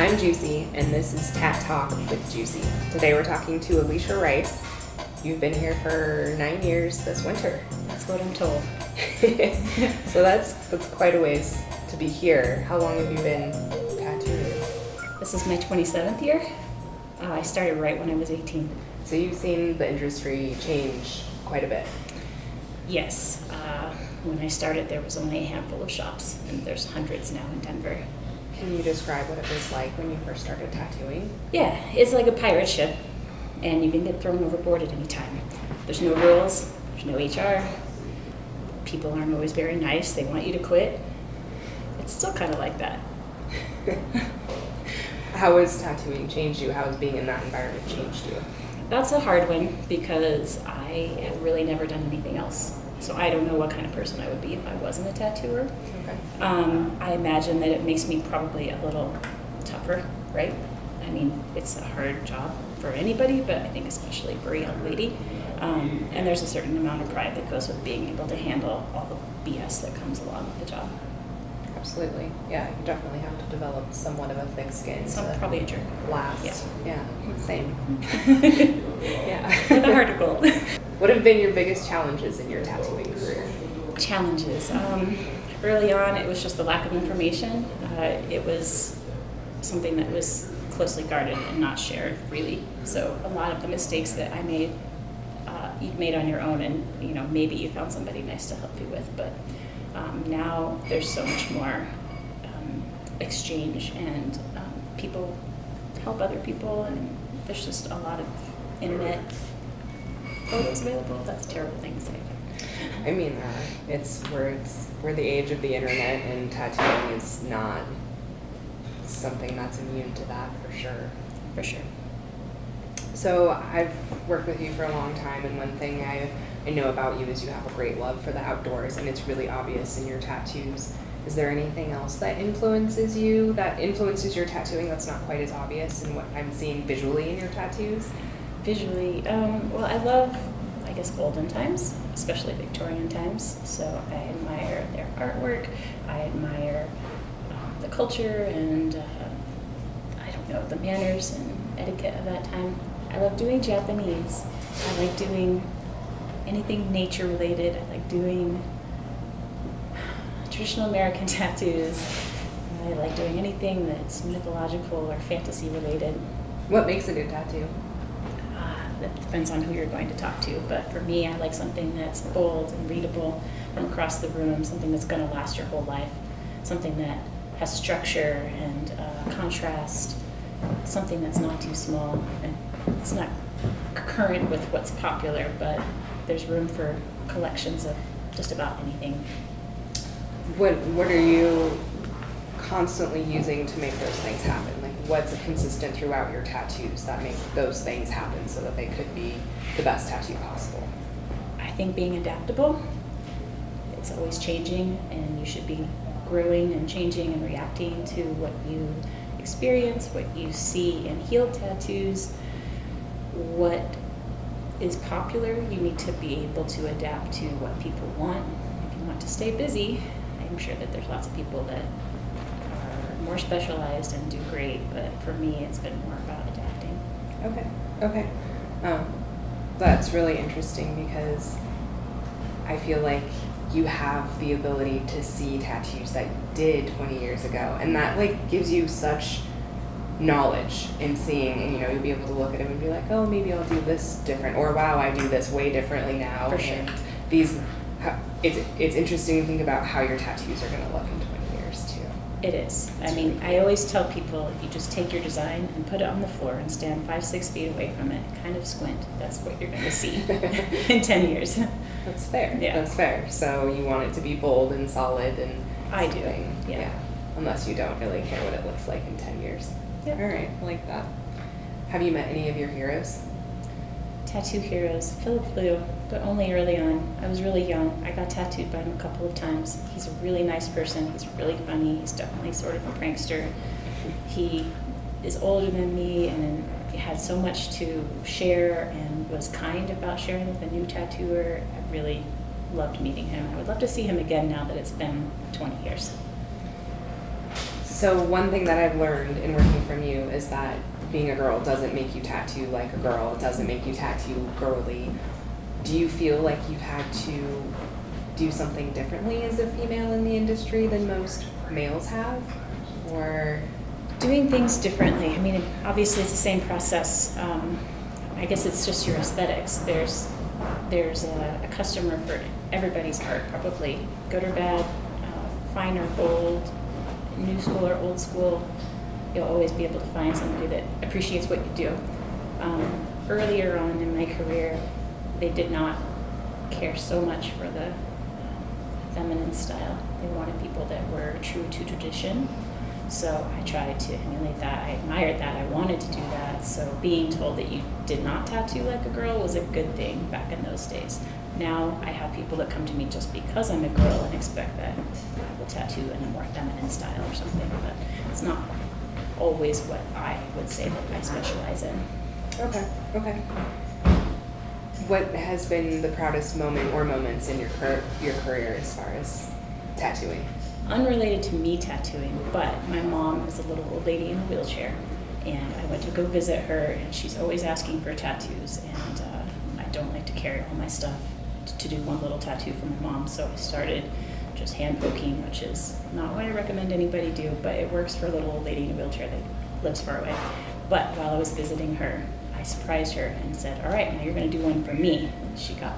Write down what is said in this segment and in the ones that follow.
I'm Juicy, and this is Tat Talk with Juicy. Today we're talking to Alisha Rice. You've been here for 9 years this winter. That's what I'm told. So that's quite a ways to be here. How long have you been tattooing? This is my 27th year. I started right when I was 18. So you've seen the industry change quite a bit. Yes. When I started, there was only a handful of shops, and there's hundreds now in Denver. Can you describe what it was like when you first started tattooing? Yeah, it's like a pirate ship, and you can get thrown overboard at any time. There's no rules, there's no HR. People aren't always very nice. They want you to quit. It's still kind of like that. How has tattooing changed you? How has being in that environment changed you? That's a hard one because I have really never done anything else. So I don't know what kind of person I would be if I wasn't a tattooer. Okay. I imagine that it makes me probably a little tougher, right? I mean, it's a hard job for anybody, but I think especially for a young lady. And there's a certain amount of pride that goes with being able to handle all the BS that comes along with the job. Absolutely. Yeah, you definitely have to develop somewhat of a thick skin. So I'm probably a jerk. Last. Yeah, same. Yeah. With a heart of gold. What have been your biggest challenges in your tattooing career? Challenges. Early on, it was just the lack of information. It was something that was closely guarded and not shared freely. So a lot of the mistakes that I made, you've made on your own, and maybe you found somebody nice to help you with. But now there's so much more exchange, and people help other people, and there's just a lot of internet photos available. That's a terrible thing to say. I mean, we're the age of the internet, and tattooing is not something that's immune to that for sure. For sure. So I've worked with you for a long time, and one thing I know about you is you have a great love for the outdoors, and it's really obvious in your tattoos. Is there anything else that influences you, that influences your tattooing that's not quite as obvious in what I'm seeing visually in your tattoos? Visually, well, I love, I guess, olden times, especially Victorian times. So I admire their artwork. I admire the culture and, the manners and etiquette of that time. I love doing Japanese. I like doing anything nature related. I like doing traditional American tattoos. I like doing anything that's mythological or fantasy related. What makes a good tattoo? That depends on who you're going to talk to, but for me, I like something that's bold and readable from across the room, something that's going to last your whole life, something that has structure and contrast, something that's not too small, and it's not current with what's popular, but there's room for collections of just about anything. What are you constantly using to make those things happen? Like, what's consistent throughout your tattoos that make those things happen so that they could be the best tattoo possible? I think being adaptable. It's always changing, and you should be growing and changing and reacting to what you experience, what you see in healed tattoos. What is popular, you need to be able to adapt to what people want. If you want to stay busy, I'm sure that there's lots of people that are more specialized and do great, but for me, it's been more about adapting. Okay. That's really interesting because I feel like you have the ability to see tattoos that you did 20 years ago, and that gives you such knowledge in seeing, and you'll be able to look at them and be like, oh, maybe I'll do this different, or wow, I do this way differently now. For sure. And it's interesting to think about how your tattoos are going to look in 20 years too. It is. I mean, I always tell people, if you just take your design and put it on the floor and stand 5-6 feet away from it, kind of squint, that's what you're going to see in 10 years. That's fair. Yeah. That's fair. So you want it to be bold and solid and I do. something. Yeah. Unless you don't really care what it looks like in 10 years. Yep. All right. I like that. Have you met any of your heroes? Tattoo heroes, Philip Liu, but only early on. I was really young. I got tattooed by him a couple of times. He's a really nice person. He's really funny. He's definitely sort of a prankster. He is older than me and had so much to share and was kind about sharing with a new tattooer. I really loved meeting him. I would love to see him again now that it's been 20 years. So one thing that I've learned in working from you is that being a girl doesn't make you tattoo like a girl. It doesn't make you tattoo girly. Do you feel like you've had to do something differently as a female in the industry than most males have? Or Doing things differently. I mean, obviously it's the same process. I guess it's just your aesthetics. There's a customer for everybody's art, probably good or bad, fine or bold, new school or old school. You'll always be able to find somebody that appreciates what you do. Earlier on in my career, they did not care so much for the feminine style. They wanted people that were true to tradition. So I tried to emulate that. I admired that. I wanted to do that. So being told that you did not tattoo like a girl was a good thing back in those days. Now I have people that come to me just because I'm a girl and expect that I will tattoo in a more feminine style or something. But it's not always what I would say that I specialize in. Okay. What has been the proudest moment or moments in your career as far as tattooing? Unrelated to me tattooing, but my mom is a little old lady in a wheelchair, and I went to go visit her, and she's always asking for tattoos, and I don't like to carry all my stuff to do one little tattoo for my mom, so I started just hand poking, which is not what I recommend anybody do, but it works for a little old lady in a wheelchair that lives far away. But while I was visiting her, I surprised her and said, all right, now you're going to do one for me. And she got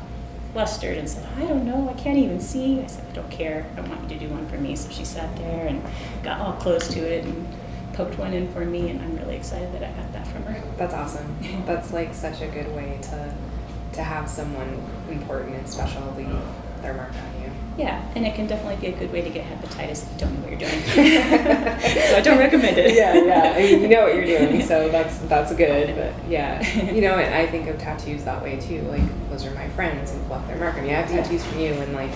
flustered and said, I don't know, I can't even see. I said, I don't care, I want you to do one for me. So she sat there and got all close to it and poked one in for me, and I'm really excited that I got that from her. That's awesome. That's like such a good way to have someone important and special leave their mark on you. Yeah, and it can definitely be a good way to get hepatitis if you don't know what you're doing. So I don't recommend it. Yeah. I mean, you know what you're doing, so that's good. But yeah, and I think of tattoos that way too. Like, those are my friends and left their mark. I mean, I have tattoos from you, and like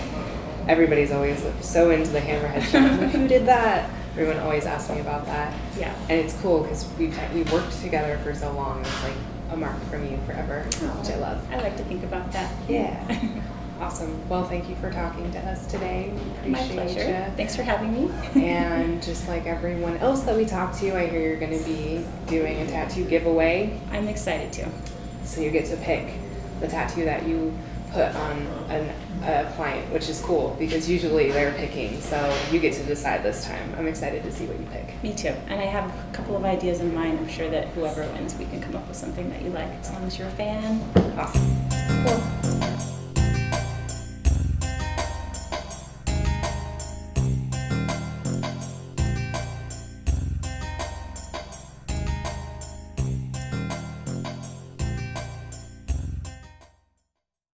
everybody's always so into the hammerhead shit. Like, who did that? Everyone always asks me about that. Yeah. And it's cool because we've worked together for so long. It's like a mark from you forever, which I love. I like to think about that. Yeah. Awesome. Well, thank you for talking to us today. We My appreciate pleasure. you. Thanks for having me. And just like everyone else that we talked to, I hear you're going to be doing a tattoo giveaway. I'm excited to. So you get to pick the tattoo that you put on a client, which is cool because usually they're picking. So you get to decide this time. I'm excited to see what you pick. Me too. And I have a couple of ideas in mind. I'm sure that whoever wins, we can come up with something that you like, as long as you're a fan. Awesome. Cool.